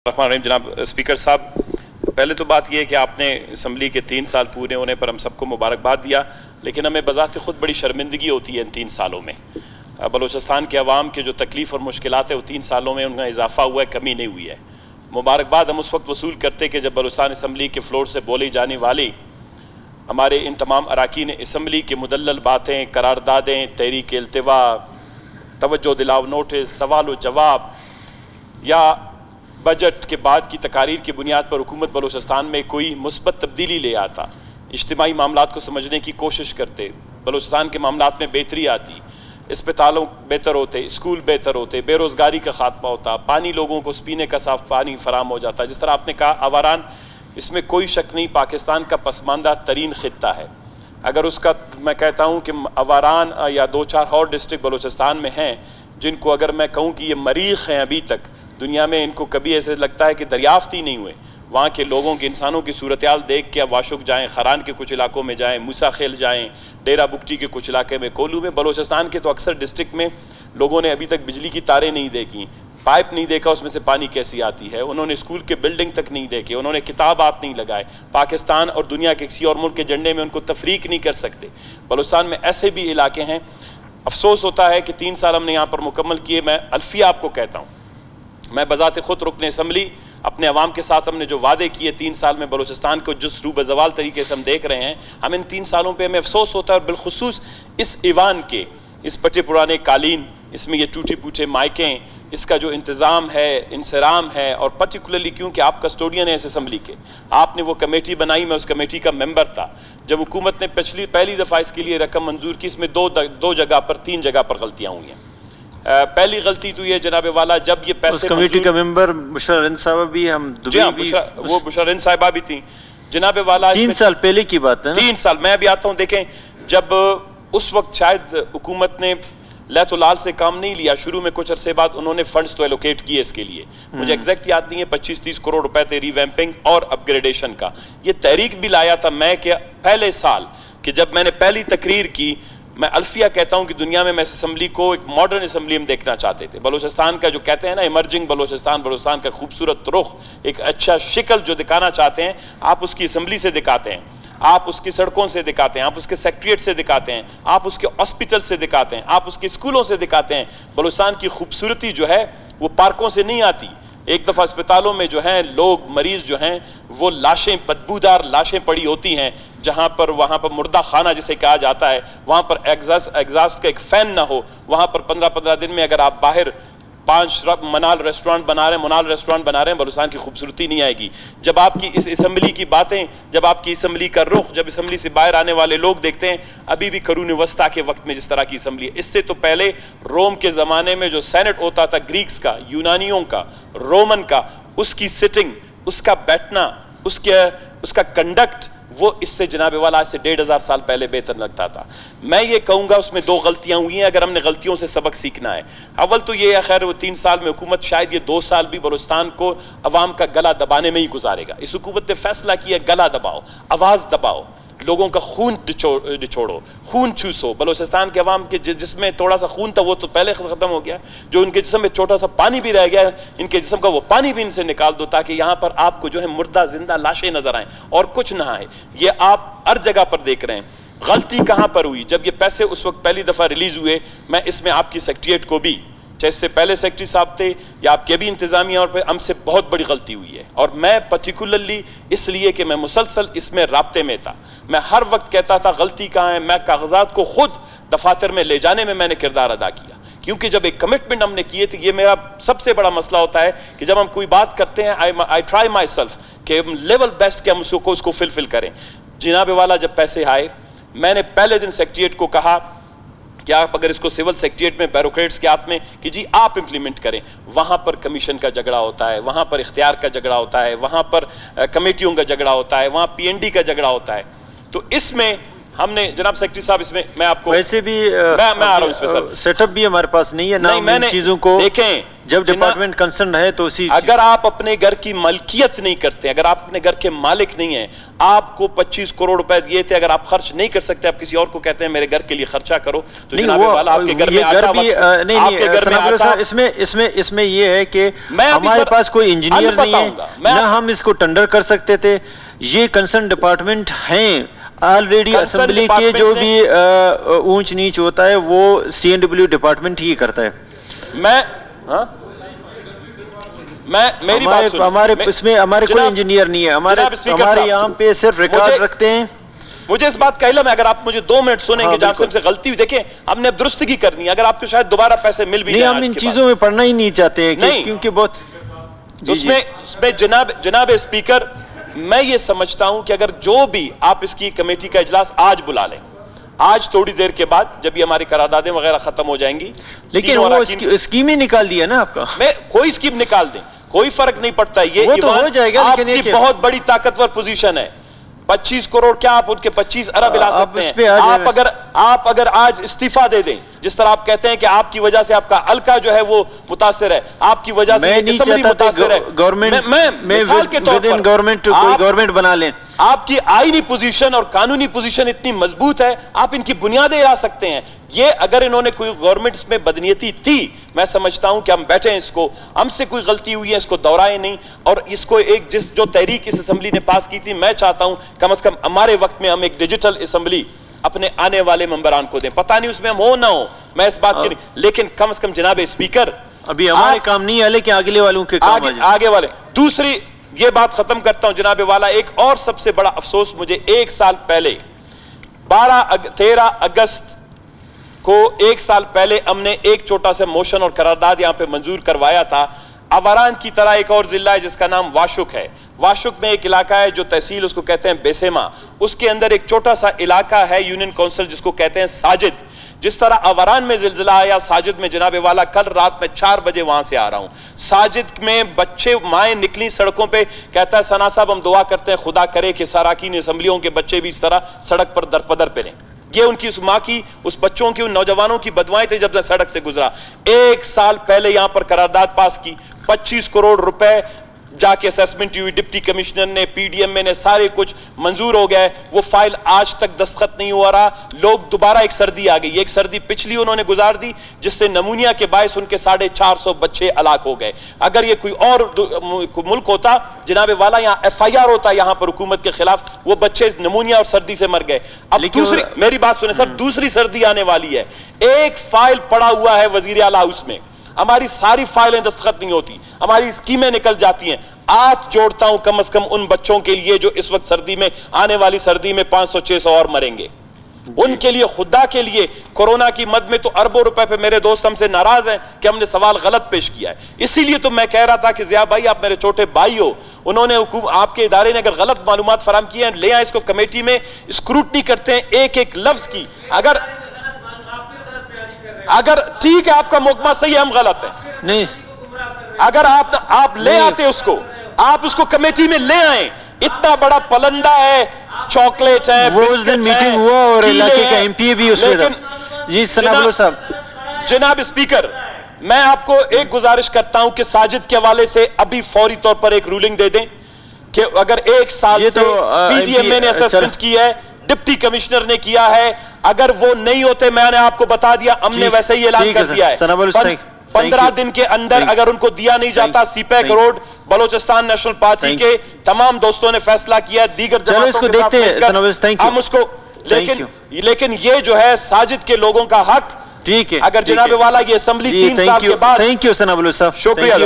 जनाब स्पीकर साहब, पहले तो बात यह है कि आपने असम्बली के 3 साल पूरे होने पर हम सबको मुबारकबाद दिया, लेकिन हमें बज़ाते ख़ुद बड़ी शर्मिंदगी होती है इन 3 सालों में। बलूचिस्तान के अवाम के जो तकलीफ़ और मुश्किलात है वो 3 सालों में उनका इजाफा हुआ है, कमी नहीं हुई है। मुबारकबाद हम उस वक्त वसूल करते कि जब बलूचिस्तान असम्बली के फ्लोर से बोली जाने वाली हमारे इन तमाम अरकान असम्बली के मुदल्लल बातें, करारदादें, तहरीक इल्तिवा, तवज्जो दिलाव नोटिस, सवाल जवाब या बजट के बाद की तकारीर की बुनियाद पर हुकूमत बलूचिस्तान में कोई मुस्बत तब्दीली ले आता, इज्तिमाई मामलात को समझने की कोशिश करते, बलूचिस्तान के मामलात में बेहतरी आती, अस्पतालों बेहतर होते, स्कूल बेहतर होते, बेरोज़गारी का खात्मा होता, पानी लोगों को पीने का साफ पानी फराम हो जाता। जिस तरह आपने कहा आवारान, इसमें कोई शक नहीं पाकिस्तान का पसमानदा तरीन ख़ित्ता है। अगर उसका मैं कहता हूँ कि आवारान या 2-4 और डिस्ट्रिक्ट बलूचिस्तान में हैं जिनको अगर मैं कहूँ कि ये मरीख हैं, अभी तक दुनिया में इनको कभी ऐसे लगता है कि दरियाफ्त ही नहीं हुए। वहाँ के लोगों के इंसानों की सूरत हाल देख के आप वाशुक जाएँ, खरान के कुछ इलाकों में जाएँ, मूसा खेल जाएँ, डेरा बुगटी के कुछ इलाके में, कोलू में। बलूचिस्तान के तो अक्सर डिस्ट्रिक्ट में लोगों ने अभी तक बिजली की तारें नहीं देखी, पाइप नहीं देखा उसमें से पानी कैसी आती है, उन्होंने स्कूल के बिल्डिंग तक नहीं देखे, उन्होंने किताबात नहीं लगाए। पाकिस्तान और दुनिया के किसी और मुल्क के झंडे में उनको तफरीक नहीं कर सकते। बलूचिस्तान में ऐसे भी इलाके हैं। अफसोस होता है कि 3 साल हमने यहाँ पर मुकम्मल किए। मैं अल्फिया आपको कहता हूँ, मैं बज़ाते ख़ुद रुकने असम्बली अपने अवाम के साथ हमने जो वादे किए 3 साल में बलूचिस्तान को जिस रूबज़वाल तरीके से हम देख रहे हैं, हम इन 3 सालों पे हमें अफसोस होता है। और बिलखुसूस इस ईवान के इस पटे पुराने कालीन, इसमें ये टूटे फूटे माइकें, इसका जो इंतज़ाम है, इंसराम है, और पर्टिकुलरली क्योंकि आप कस्टोडियन हैं इस असम्बली के, आपने वो कमेटी बनाई, मैं उस कमेटी का मेंबर था। जब हुकूमत ने पहली दफ़ा इसके लिए रकम मंजूर की, इसमें 2 जगह पर 3 जगह पर गलतियाँ हुई हैं। पहली गलती तो ये जनाब वाला, जब ये पैसे कमेटी का मेंबर बुशरा साहबा भी, हम वो बुशरा साहिबा भी थी जनाब वाला। 3 साल पहले की बात है ना? 3 साल मैं अभी आता हूँ। देखें, जब उस वक्त शायद हुकूमत ने लैतुलाल से काम नहीं लिया, शुरू में कुछ अरसे बाद उन्होंने फंड्स तो एलोकेट किए इसके लिए, मुझे एग्जैक्ट याद नहीं है, 25-30 करोड़ रुपए थे रिवैम्पिंग और अपग्रेडेशन का। ये तहरीक भी लाया था मैं कि पहले साल कि जब मैंने पहली तकरीर की, मैं अल्फिया कहता हूं कि दुनिया में मैं इस असम्बली को एक मॉडर्न असम्बली हम देखना चाहते थे। बलूचिस्तान का जो कहते हैं ना इमर्जिंग बलूचिस्तान, बलूचिस्तान का खूबसूरत रुख, एक अच्छा शिकल जो दिखाना चाहते हैं, आप उसकी असम्बली से दिखाते हैं, आप उसकी सड़कों से दिखाते हैं, आप उसके सेक्रेटरीट से दिखाते हैं, आप उसके हॉस्पिटल से दिखाते हैं, आप उसके स्कूलों से दिखाते हैं। बलूचिस्तान की खूबसूरती जो है वो पार्कों से नहीं आती। एक दफ़ा अस्पतालों में जो हैं लोग, मरीज जो हैं, वो लाशें, बदबूदार लाशें पड़ी होती हैं, जहाँ पर वहाँ पर मुर्दा खाना जिसे कहा जाता है, वहाँ पर एग्जास्ट का एक फ़ैन ना हो, वहाँ पर 15-15 दिन में अगर आप बाहर 5 मुनाल रेस्टोरेंट बना रहे हैं, बलूचिस्तान की खूबसूरती नहीं आएगी। जब आपकी इस असम्बली की बातें, जब आपकी असम्बली का रुख, जब असम्बली से बाहर आने वाले लोग देखते हैं, अभी भी करून वस्ता के वक्त में जिस तरह की असम्बली है, इससे तो पहले रोम के ज़माने में जो सेनेट होता था, ग्रीक्स का, यूनानियों का, रोमन का, उसकी सिटिंग, उसका बैठना, उसका कंडक्ट, वो इससे जनाब वाला आज से 1500 साल पहले बेहतर लगता था। मैं ये कहूँगा उसमें 2 गलतियाँ हुई हैं, अगर हमने गलतियों से सबक सीखना है। अव्वल तो ये है, खैर वो 3 साल में हुकूमत शायद ये 2 साल भी बलूचिस्तान को अवाम का गला दबाने में ही गुजारेगा। इस हुकूमत ने फैसला किया गला दबाओ, आवाज़ दबाओ, लोगों का खून निचोड़ो, खून चूसो। बलूचिस्तान के अवाम के जिसमें थोड़ा सा खून था वो तो पहले ख़त्म हो गया, जो उनके जिस्म में छोटा सा पानी भी रह गया, इनके जिस्म का वो पानी भी इनसे निकाल दो, ताकि यहाँ पर आपको जो है मुर्दा जिंदा लाशें नजर आएँ और कुछ ना आए। ये आप हर जगह पर देख रहे हैं। गलती कहाँ पर हुई? जब ये पैसे उस वक्त पहली दफ़ा रिलीज़ हुए, मैं इसमें आपकी सेक्रेटरीट को भी, चाहे इससे पहले सेक्रेटरी साहब थे या आपके भी इंतजामिया, और हमसे बहुत बड़ी गलती हुई है। और मैं पर्टिकुलरली इसलिए कि मैं मुसलसल इसमें राब्ते में था, मैं हर वक्त कहता था गलती कहाँ है। मैं कागजात को खुद दफातर में ले जाने में मैंने किरदार अदा किया, क्योंकि जब एक कमिटमेंट हमने किए थे, ये मेरा सबसे बड़ा मसला होता है कि जब हम कोई बात करते हैं, आई ट्राई माई सेल्फ कि लेवल बेस्ट के हम उसको फुलफिल करें। जनाब वाला जब पैसे आए, मैंने पहले दिन सेक्रेटरीट को कहा कि आप अगर इसको सिविल सेक्रेटरीट में ब्यूरोक्रेट्स के हाथ में कि जी आप इंप्लीमेंट करें, वहाँ पर कमीशन का झगड़ा होता है, वहाँ पर इख्तियार का झगड़ा होता है, वहाँ पर कमेटियों का झगड़ा होता है, वहाँ PND का झगड़ा होता है। तो इसमें हमने जनाब सेक्रेटरी साहब इसमें मैं आपको वैसे भी मैं आ रहा हूं इसमें सर, सेटअप भी हमारे पास नहीं है ना, इन चीजों को देखें जब डिपार्टमेंट कंसर्न है तो उसी अगर आप अपने घर की मलकियत नहीं करते, अगर आप अपने घर के मालिक नहीं हैं, आपको 25 करोड़ रुपए दिए थे, अगर आप खर्च नहीं कर सकते, आप किसी और को कहते हैं मेरे घर के लिए खर्चा करो, तो जनाब वाला आपके घर में आता भी आपके घर में आता। इसमें ये है कि हमारे पास कोई इंजीनियर नहीं है ना हम इसको टेंडर कर सकते थे, ये कंसर्न डिपार्टमेंट हैं ऑलरेडी। असेंबली के जो भी ऊंच नीच होता है वो CNW डिपार्टमेंट ही करता है। मेरी बात सुनिए, हमारे इसमें हमारे कोई इंजीनियर नहीं है, हमारे यहाँ पे सिर्फ रिकॉर्ड रखते हैं। मुझे इस बात का इल्म है, अगर आप मुझे 2 मिनट सुनेंगे, जब से हमसे गलती हुई, देखिए हमने अब दुरुस्तगी करनी है, अगर आपको शायद दोबारा पैसे मिल भी नहीं, हम इन चीजों में पढ़ना ही नहीं चाहते हैं क्योंकि बहुत उसमें जनाब स्पीकर, मैं ये समझता हूं कि अगर जो भी आप इसकी कमेटी का इजलास आज बुला लें, आज थोड़ी देर के बाद जब ये हमारी करारदादें वगैरह खत्म हो जाएंगी, लेकिन वो स्कीम ही निकाल दिया ना आपका, मैं कोई स्कीम निकाल दें कोई फर्क नहीं पड़ता, ये तो हो जाएगा, आपकी बहुत बड़ी ताकतवर पोजीशन है। 25 करोड़ क्या आप उनके 25 अरब ला सकते हैं। आप अगर आज इस्तीफा दे दें, जिस तरह आप कहते हैं कि आपकी वजह से आपका हल्का जो है वो मुतासिर है, आपकी वजह से असेंबली मुतासिर है, गवर्नमेंट बना लें। आपकी आईनी पोजीशन और कानूनी पोजीशन इतनी मजबूत है, आप इनकी बुनियादें ला सकते हैं। ये अगर इन्होंने कोई गवर्नमेंट में बदनीयती थी, मैं समझता हूं कि हम बैठे हैं, इसको हमसे कोई गलती हुई है इसको दोहराए नहीं, और इसको एक जो तहरीक इस असेंबली ने पास की थी, मैं चाहता हूं कम से कम हमारे वक्त में हम एक डिजिटल असेंबली अपने आने वाले मेंबरान को दें। पता नहीं उसमें हम हो ना हो, मैं इस बात की नहीं, लेकिन कम से कम जनाब स्पीकर अभी हमारे काम नहीं है, लेकिन आगे वालों के काम आगे वाले। दूसरी ये बात खत्म करता हूं जनाब वाला, एक और सबसे बड़ा अफसोस मुझे 1 साल पहले 13 अगस्त को 1 साल पहले हमने एक छोटा सा मोशन और करारदाद यहां पे मंजूर करवाया था। अवारान की तरह एक और जिला है जिसका नाम वाशुक है। वाशुक में एक इलाका है जो तहसील उसको कहते हैं बेसेमा, उसके अंदर एक छोटा सा इलाका है यूनियन काउंसिल जिसको कहते हैं साजिद। जिस तरह अवारान में जिलजिला आया, साजिद में जनाब वाला कल रात में 4 बजे वहां से आ रहा हूं, साजिद में बच्चे माएँ निकली सड़कों पे, कहता है सना साहब हम दुआ करते हैं खुदा करे कि साराकीन असम्बलियों के बच्चे भी इस तरह सड़क पर दरपदर पे रहें। ये उनकी उस माँ की, उस बच्चों की, उन नौजवानों की बदुआएं थी जब मैं सड़क से गुजरा। 1 साल पहले यहां पर करारदाद पास की, 25 करोड़ रुपए जाके असेसमेंट हुई, डिप्टी कमिश्नर ने, PDM ने, सारे कुछ मंजूर हो गए, वो फाइल आज तक दस्तखत नहीं हुआ रहा। लोग दोबारा एक सर्दी आ गई, एक सर्दी पिछली उन्होंने गुजार दी जिससे नमूनिया के बायस उनके 450 बच्चे हलाक हो गए। अगर ये कोई और मुल्क होता जनाब वाला, यहाँ FIR होता यहां पर हुकूमत के खिलाफ, वो बच्चे नमूनिया और सर्दी से मर गए। अब दूसरी मेरी बात सुने सर, दूसरी सर्दी आने वाली है, एक फाइल पड़ा हुआ है वजीर आला हाउस में, हमारी सारी फाइलें दस्तखत नहीं होती, हमारी स्कीमें निकल जाती हैं। आज जोड़ता हूं कम से कम उन बच्चों के लिए जो इस वक्त सर्दी में, आने वाली सर्दी में 500-600 और मरेंगे, उनके लिए, खुदा के लिए। कोरोना की मद में तो अरबों रुपए पे मेरे दोस्त हमसे नाराज हैं कि हमने सवाल गलत पेश किया है। इसीलिए तो मैं कह रहा था कि ज़िया भाई आप मेरे छोटे भाई हो, उन्होंने आपके इदारे ने अगर गलत मालूमात फराम की हैं, ले आए इसको कमेटी में, स्क्रूटनी करते हैं एक एक लफ्ज की। अगर ठीक है आपका मुकदमा सही है, हम गलत हैं नहीं, अगर आप ले आते उसको, आप उसको कमेटी में ले आए, इतना बड़ा पलंदा है, चॉकलेट है, वो उस दिन मीटिंग हुआ और इलाके का MP भी उसमें था। जी सनाबुल साहब। जनाब स्पीकर, मैं आपको एक गुजारिश करता हूं कि साजिद के हवाले से अभी फौरी तौर पर एक रूलिंग दे दें कि अगर 1 साल से PDM ने असेसमेंट की है, डिप्टी कमिश्नर ने किया है, अगर वो नहीं होते, मैंने आपको बता दिया, हमने वैसे ही ऐलान कर दिया है, 15 दिन के अंदर अगर उनको दिया नहीं जाता, CPEC road Balochistan national party के तमाम दोस्तों ने फैसला किया, दीगर इसको देखते हैं हम उसको, लेकिन ये जो है साजिद के लोगों का हक, ठीक है, अगर जनाब वाला ये असेंबली 3 साल के बाद, थैंक यू सनाबुल साहब, शुक्रिया।